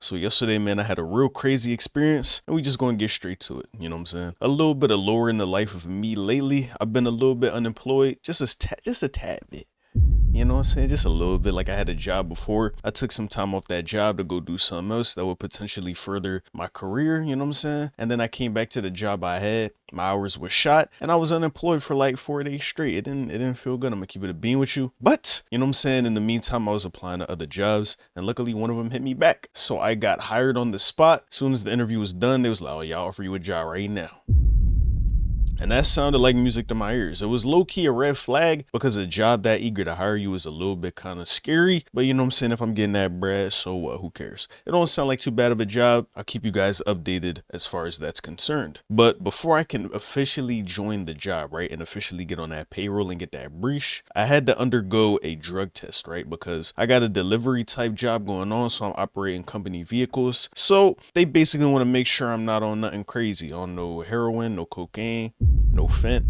So yesterday, man, I had a real crazy experience and we just gonna get straight to it. You know what I'm saying? A little bit of lore in the life of me lately. I've been a little bit unemployed, just a tad bit. You know what I'm saying? Just a little bit. Like I had a job before. I took some time off that job to go do something else that would potentially further my career. You know what I'm saying? And then I came back to the job I had. My hours were shot and I was unemployed for like 4 days straight. It didn't feel good. I'm gonna keep it a bean with you. But you know what I'm saying? In the meantime, I was applying to other jobs and luckily one of them hit me back. So I got hired on the spot. As soon as the interview was done, they was like, oh, yeah, I'll offer you a job right now. And that sounded like music to my ears. It was low-key a red flag because a job that eager to hire you is a little bit kind of scary. But you know what I'm saying? If I'm getting that bread, so what? Who cares? It don't sound like too bad of a job. I'll keep you guys updated as far as that's concerned. But before I can officially join the job, right, and officially get on that payroll and get that breach, I had to undergo a drug test, right? Because I got a delivery type job going on, so I'm operating company vehicles. So they basically want to make sure I'm not on nothing crazy, on no heroin, no cocaine, no fent,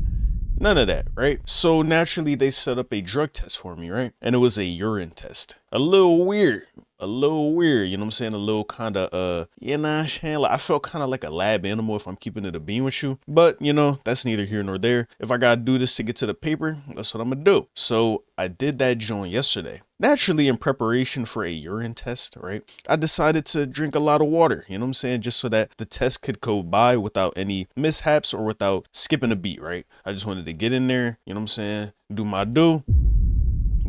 none of that, right? So naturally they set up a drug test for me, right? And it was a urine test. A little weird, you know what I'm saying? A little kind of, you know what I'm saying? Like, I felt kind of like a lab animal if I'm keeping it a bean with you. But, you know, that's neither here nor there. If I gotta do this to get to the paper, that's what I'm gonna do. So I did that joint yesterday. Naturally, in preparation for a urine test, right, I decided to drink a lot of water, you know what I'm saying, just so that the test could go by without any mishaps or without skipping a beat, right? I just wanted to get in there, you know what I'm saying, do my do,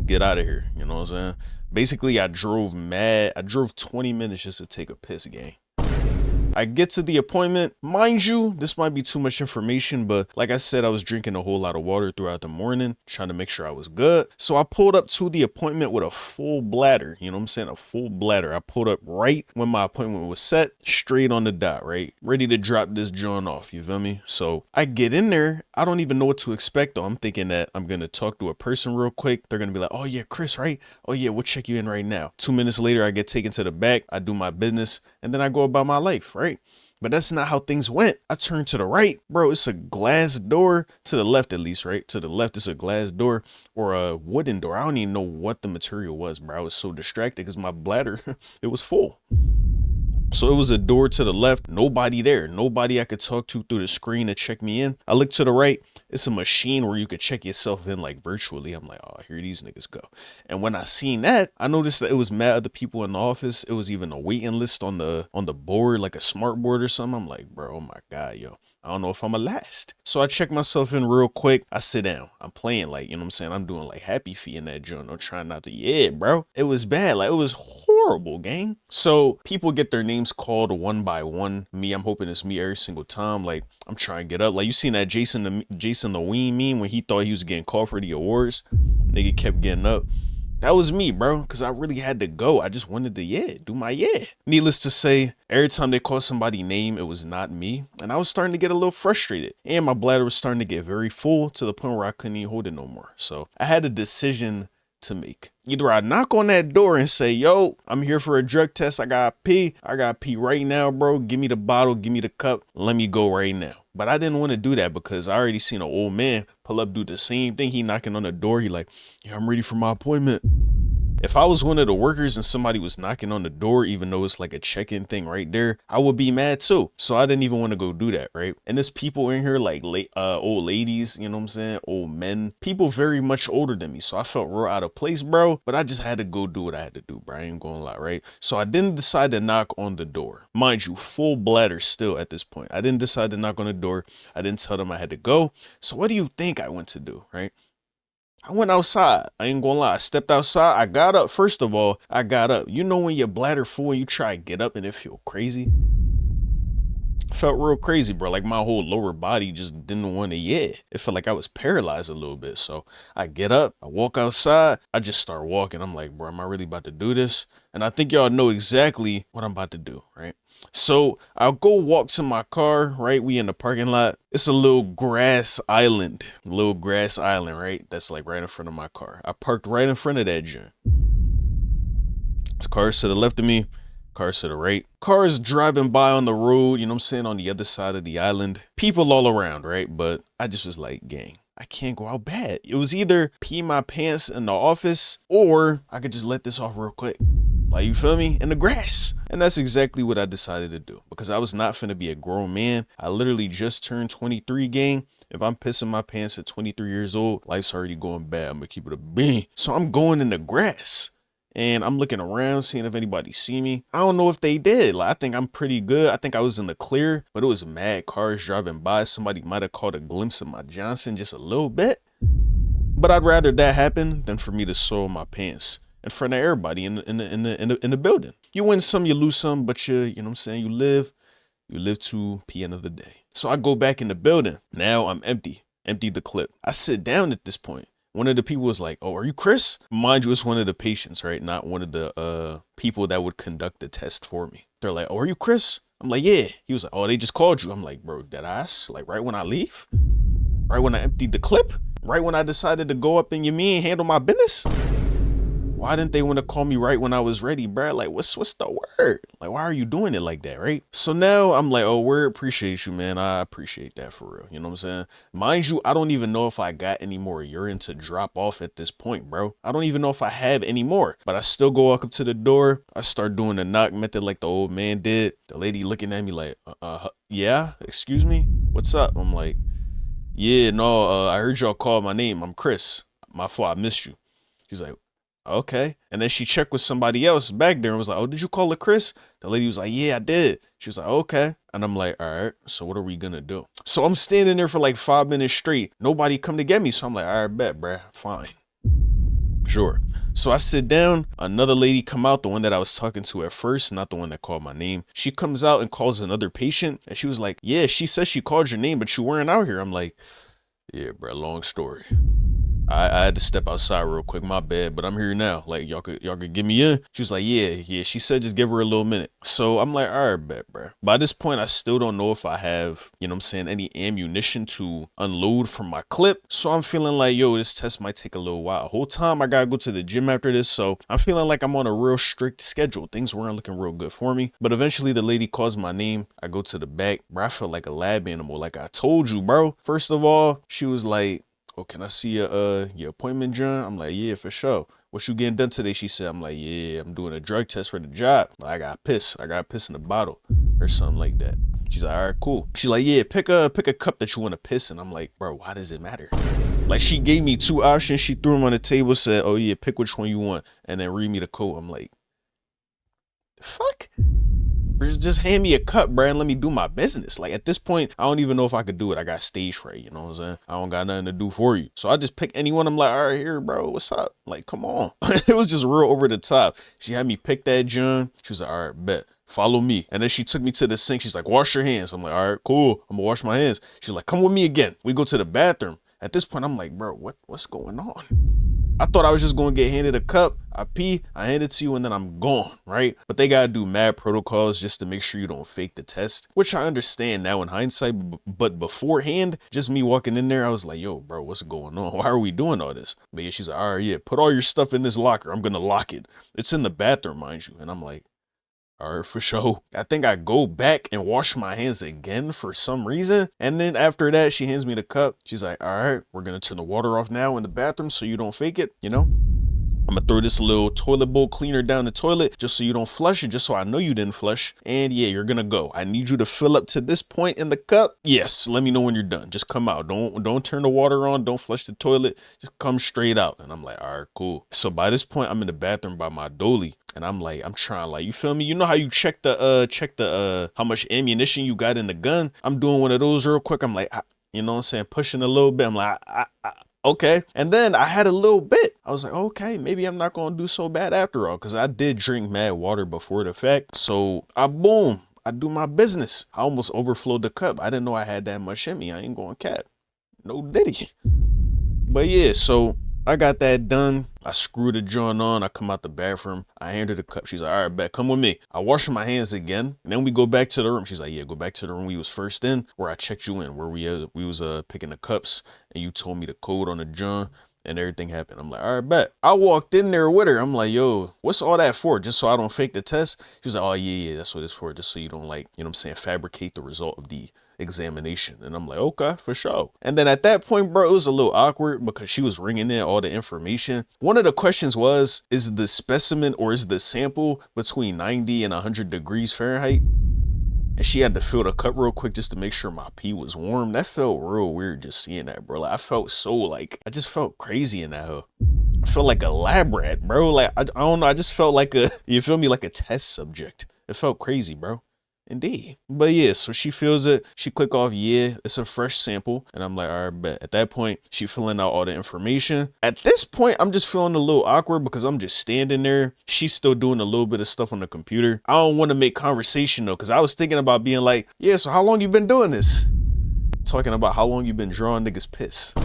get out of here, you know what I'm saying? Basically, I drove 20 minutes just to take a piss, gang. I get to the appointment. Mind you, this might be too much information, but like I said, I was drinking a whole lot of water throughout the morning, trying to make sure I was good. So I pulled up to the appointment with a full bladder, you know what I'm saying? A full bladder. I pulled up right when my appointment was set, straight on the dot, right? Ready to drop this joint off, you feel me? So I get in there. I don't even know what to expect though. I'm thinking that I'm going to talk to a person real quick. They're going to be like, oh yeah, Chris, right? Oh yeah, we'll check you in right now. 2 minutes later, I get taken to the back. I do my business and then I go about my life, right? But that's not how things went. I turned to the right, bro. It's a glass door to the left, at least, right? To the left, it's a glass door or a wooden door. I don't even know what the material was, bro. I was so distracted because my bladder, it was full. So it was a door to the left, nobody there, nobody I could talk to through the screen to check me in. I look to the right, it's a machine where you could check yourself in like virtually. I'm like, oh, here these niggas go. And when I seen that, I noticed that it was mad other people in the office. It was even a waiting list on the board, like a smart board or something. I'm like, bro, oh my God, yo. I don't know if I'm a last. So I check myself in real quick. I sit down. I'm playing like, you know what I'm saying? I'm doing like happy feet in that joint. I'm trying not to, yeah, bro. It was bad. Like it was horrible, gang. So people get their names called one by one. Me, I'm hoping it's me every single time. Like I'm trying to get up. Like you seen that Jason the Ween meme when he thought he was getting called for the awards. Nigga kept getting up. That was me, bro, because I really had to go. I just wanted to, do my. Needless to say, every time they called somebody's name, it was not me. And I was starting to get a little frustrated. And my bladder was starting to get very full to the point where I couldn't even hold it no more. So I had a decision to make. Either I knock on that door and say, yo, I'm here for a drug test. I gotta pee right now, bro. Give me the bottle, give me the cup. Let me go right now. But I didn't want to do that because I already seen an old man pull up, do the same thing. He knocking on the door. He like, yeah, I'm ready for my appointment. If I was one of the workers and somebody was knocking on the door, even though it's like a check-in thing right there, I would be mad too. So I didn't even want to go do that, right? And there's people in here like old ladies, you know what I'm saying? Old men, people very much older than me. So I felt real out of place, bro. But I just had to go do what I had to do, bro. I ain't gonna lie, right? So I didn't decide to knock on the door. Mind you, full bladder still at this point. I didn't decide to knock on the door. I didn't tell them I had to go. So what do you think I went to do, right? I went outside. I ain't gonna lie. I stepped outside. I got up. First of all, I got up. You know when your bladder full and you try to get up and it feel crazy? Felt real crazy, bro. Like my whole lower body just didn't want to, It felt like I was paralyzed a little bit. So I get up, I walk outside, I just start walking. I'm like, bro, am I really about to do this? And I think y'all know exactly what I'm about to do, right? So I'll go walk to my car, right? We in the parking lot. It's a little grass island, right? That's like right in front of my car. I parked right in front of that gym. There's cars to the left of me, cars to the right. Cars driving by on the road, you know what I'm saying, on the other side of the island. People all around, right? But I just was like, gang, I can't go out bad. It was either pee my pants in the office or I could just let this off real quick. Like, you feel me? In the grass. And that's exactly what I decided to do because I was not finna be a grown man. I literally just turned 23, gang. If I'm pissing my pants at 23 years old, life's already going bad. I'm gonna keep it a bean. So I'm going in the grass and I'm looking around, seeing if anybody see me. I don't know if they did. Like, I think I'm pretty good. I think I was in the clear, but it was mad cars driving by. Somebody might have caught a glimpse of my Johnson just a little bit. But I'd rather that happen than for me to soil my pants in front of everybody in the building. You win some, you lose some, but you know what I'm saying, you live to the end of the day. So I go back in the building. Now I'm empty the clip. I sit down at this point. One of the people was like, "Oh, are you Chris?" Mind you, it's one of the patients, right? Not one of the people that would conduct the test for me. They're like, "Oh, are you Chris?" I'm like, "Yeah." He was like, "Oh, they just called you." I'm like, "Bro, dead ass? Like right when I leave? Right when I emptied the clip? Right when I decided to go up in your me and handle my business? Why didn't they want to call me right when I was ready, bro? Like, what's the word? Like, why are you doing it like that, right?" So now I'm like, "Oh, word, appreciate you, man. I appreciate that for real." You know what I'm saying? Mind you, I don't even know if I got any more urine to drop off at this point, bro. I don't even know if I have any more, but I still go walk up to the door. I start doing the knock method like the old man did. The lady looking at me like, yeah, excuse me? What's up? I'm like, "Yeah, no, I heard y'all call my name. I'm Chris. My fault, I missed you." She's like, "Okay." And then she checked with somebody else back there and was like, "Oh, did you call it Chris?" The lady was like, "Yeah, I did." She was like, "Okay." And I'm like, "All right, so what are we gonna do?" So I'm standing there for like 5 minutes straight. Nobody come to get me. So I'm like, "All right, bet, bruh. Fine. Sure." So I sit down, another lady come out, the one that I was talking to at first, not the one that called my name. She comes out and calls another patient and she was like, "Yeah, she says she called your name, but you weren't out here." I'm like, "Yeah, bro, long story. I had to step outside real quick, my bad, but I'm here now. Like, y'all could get me in." She was like, yeah. She said just give her a little minute. So I'm like, all right, bet, bro. By this point, I still don't know if I have, you know what I'm saying, any ammunition to unload from my clip. So I'm feeling like, yo, this test might take a little while. Whole time I gotta go to the gym after this. So I'm feeling like I'm on a real strict schedule. Things weren't looking real good for me. But eventually the lady calls my name. I go to the back. Bro, I feel like a lab animal. Like I told you, bro. First of all, she was like, "Oh, can I see your appointment, John?" I'm like, "Yeah, for sure. What you getting done today?" She said. I'm like, "Yeah, I'm doing a drug test for the job. Like, I got piss in the bottle or something like that." She's like, "All right, cool." She's like, "Yeah, pick a cup that you want to piss in." I'm like, "Bro, why does it matter?" Like, she gave me two options. She threw them on the table, said, "Oh yeah, pick which one you want, and then read me the code." I'm like, the fuck? Just hand me a cup, bro, and let me do my business. Like, at this point, I don't even know if I could do it. I got stage fright, you know what I'm saying? I don't got nothing to do for you. So I just pick anyone. I'm like, "All right, here, bro, what's up?" Like, come on. It was just real over the top. She had me pick that John. She was like, "All right, bet. Follow me." And then she took me to the sink. She's like, "Wash your hands." I'm like, "All right, cool. I'm gonna wash my hands." She's like, "Come with me again." We go to the bathroom. At this point, I'm like, bro, what's going on? I thought I was just gonna get handed a cup, I pee, I hand it to you, and then I'm gone, right? But they gotta do mad protocols just to make sure you don't fake the test, which I understand now in hindsight, but beforehand, just me walking in there, I was like, "Yo, bro, what's going on? Why are we doing all this?" But yeah, she's like, "All right, yeah, put all your stuff in this locker. I'm gonna lock it. It's in the bathroom, mind you." And I'm like, "All right, for sure." I think I go back and wash my hands again for some reason. And then after that, she hands me the cup. She's like, "All right, we're going to turn the water off now in the bathroom so you don't fake it, you know? I'm gonna throw this little toilet bowl cleaner down the toilet just so you don't flush it, just so I know you didn't flush. And yeah, you're gonna go. I need you to fill up to this point in the cup. Yes, let me know when you're done. Just come out. Don't turn the water on. Don't flush the toilet. Just come straight out." And I'm like, "All right, cool." So by this point, I'm in the bathroom by my dolly. And I'm like, I'm trying, like, you feel me? You know how you check the how much ammunition you got in the gun? I'm doing one of those real quick. I'm like, you know what I'm saying? Pushing a little bit. I'm like, okay. And then I had a little bit. I was like, okay, maybe I'm not going to do so bad after all. Because I did drink mad water before the fact. So I do my business. I almost overflowed the cup. I didn't know I had that much in me. I ain't going cap. No diddy. But yeah, so I got that done. I screwed the joint on. I come out the bathroom. I hand her the cup. She's like, "All right, bet, come with me." I wash my hands again. And then we go back to the room. She's like, "Yeah, go back to the room we was first in, where I checked you in, where we was picking the cups, and you told me the code on the joint." And everything happened. I'm like, all right, bet. I walked in there with her. I'm like, yo, what's all that for? Just so I don't fake the test? She's like, oh, yeah, that's what it's for. Just so you don't, like, you know what I'm saying, fabricate the result of the examination. And I'm like, okay, for sure. And then at that point, bro, it was a little awkward because she was ringing in all the information. One of the questions was, is the specimen or is the sample between 90 and 100 degrees Fahrenheit? And she had to fill the cup real quick just to make sure my pee was warm. That felt real weird just seeing that, bro. Like, I felt so, like, I just felt crazy in that hoe. I felt like a lab rat, bro. Like, I don't know. I just felt like a, you feel me, like a test subject. It felt crazy, bro. Indeed. But yeah, so she feels it. She click off, yeah, it's a fresh sample. And I'm like, all right, bet. At that point, she filling out all the information. At this point, I'm just feeling a little awkward because I'm just standing there. She's still doing a little bit of stuff on the computer. I don't want to make conversation though, because I was thinking about being like, yeah, so how long you been doing this? Talking about how long you been drawing niggas piss.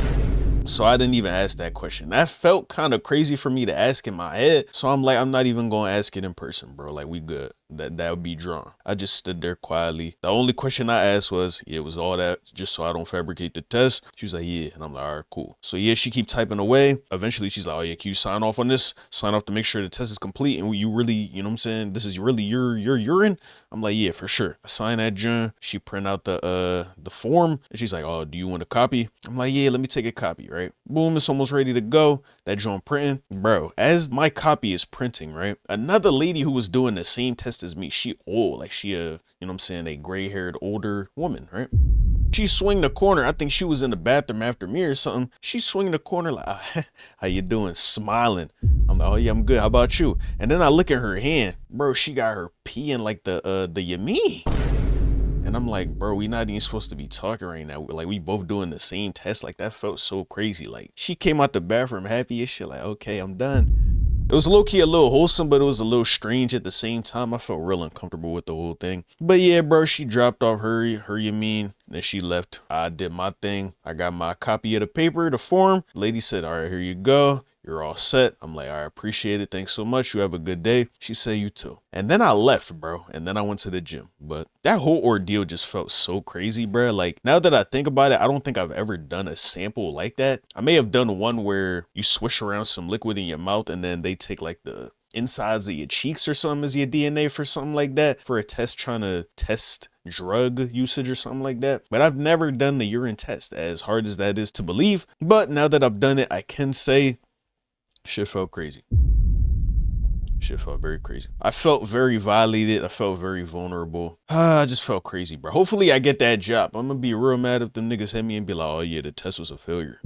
So I didn't even ask that question. That felt kind of crazy for me to ask in my head. So I'm like, I'm not even going to ask it in person, bro. Like, we good. That would be drawn. I just stood there quietly. The only question I asked was, yeah, it was all that just so I don't fabricate the test. She was like, yeah. And I'm like, all right, cool. So yeah, she keep typing away. Eventually she's like, oh yeah, can you sign off on this? Sign off to make sure the test is complete. And you really, you know what I'm saying? This is really your urine. I'm like, yeah, for sure. I sign that John. She print out the form and she's like, oh, do you want a copy? I'm like, yeah, let me take a copy, right? Boom, it's almost ready to go. That John printing. Bro, as my copy is printing, right? Another lady who was doing the same test as me, she old, like she you know what I'm saying, a gray-haired older woman, right? She swing the corner. I think she was in the bathroom after me or something. She swing the corner like, how you doing? Smiling. I'm like, oh yeah, I'm good. How about you? And then I look at her hand, bro. She got her peeing like the Yami. And I'm like, bro, we not even supposed to be talking right now. Like, we both doing the same test. Like, that felt so crazy. Like, she came out the bathroom happy as shit. Like, okay, I'm done. It was low-key a little wholesome, but it was a little strange at the same time. I felt real uncomfortable with the whole thing. But yeah, bro, she dropped off her you mean, then she left. I did my thing. I got my copy of the paper, the form. Lady said, all right, here you go. You're all set. I'm like, I appreciate it. Thanks so much. You have a good day. She said, you too. And then I left, bro. And then I went to the gym. But that whole ordeal just felt so crazy, bro. Like, now that I think about it, I don't think I've ever done a sample like that. I may have done one where you swish around some liquid in your mouth and then they take like the insides of your cheeks or something as your DNA for something like that, for a test trying to test drug usage or something like that. But I've never done the urine test, as hard as that is to believe. But now that I've done it, I can say shit felt crazy. Shit felt very crazy. I felt very violated. I felt very vulnerable. I just felt crazy, bro. Hopefully I get that job. I'm gonna be real mad if them niggas hit me and be like, oh yeah, the test was a failure.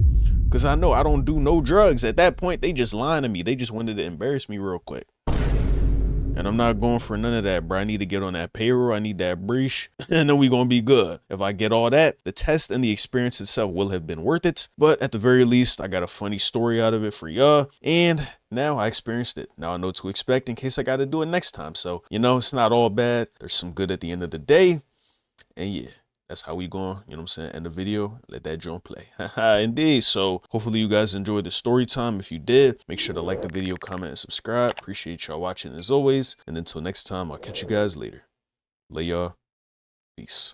Cause I know I don't do no drugs. At that point, they just lying to me. They just wanted to embarrass me real quick. And I'm not going for none of that, bro. I need to get on that payroll. I need that breach. And then we gonna be good. If I get all that, the test and the experience itself will have been worth it. But at the very least, I got a funny story out of it for y'all. And now I experienced it. Now I know what to expect in case I got to do it next time. So, you know, it's not all bad. There's some good at the end of the day. And yeah, that's how we going, you know what I'm saying, end the video, let that joint play. Indeed. So hopefully you guys enjoyed the story time. If you did, make sure to like the video, comment, and subscribe. Appreciate y'all watching as always. And until next time, I'll catch you guys later. Lay y'all. Peace.